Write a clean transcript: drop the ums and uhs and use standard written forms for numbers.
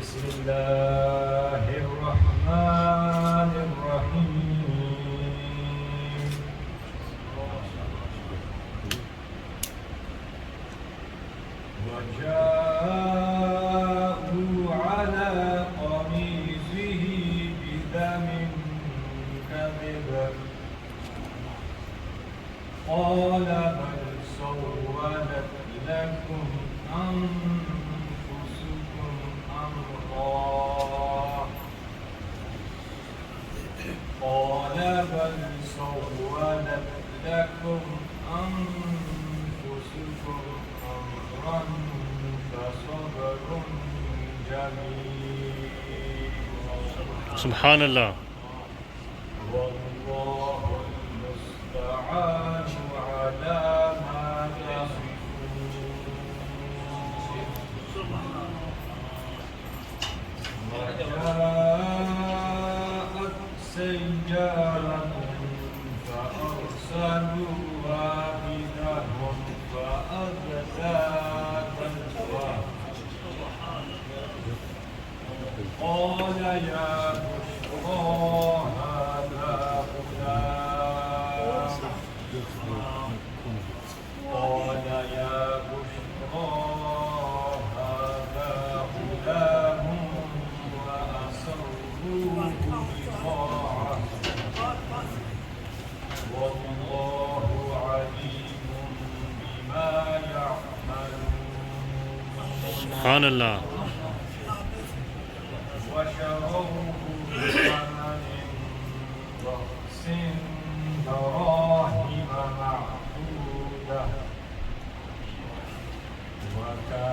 بسم الله الرحمن الرحيم وجاءوا على قميصه بدم كذب قال بل سولت لكم أنفسكم أمرا قال بل سولت لكم أنفسكم أمرا فصبر جميل سبحان الله والله المستعان على ما تصفون وجاءت سيارة فأرسلوا واردهم فأدلى دلوه قال يا بشرى هذا غلام قال يا بشرى هذا غلام وأسروه بضاعة والله عليم بما يعملون سبحان الله وشروه بثمن بخس دراهم معدودة وكان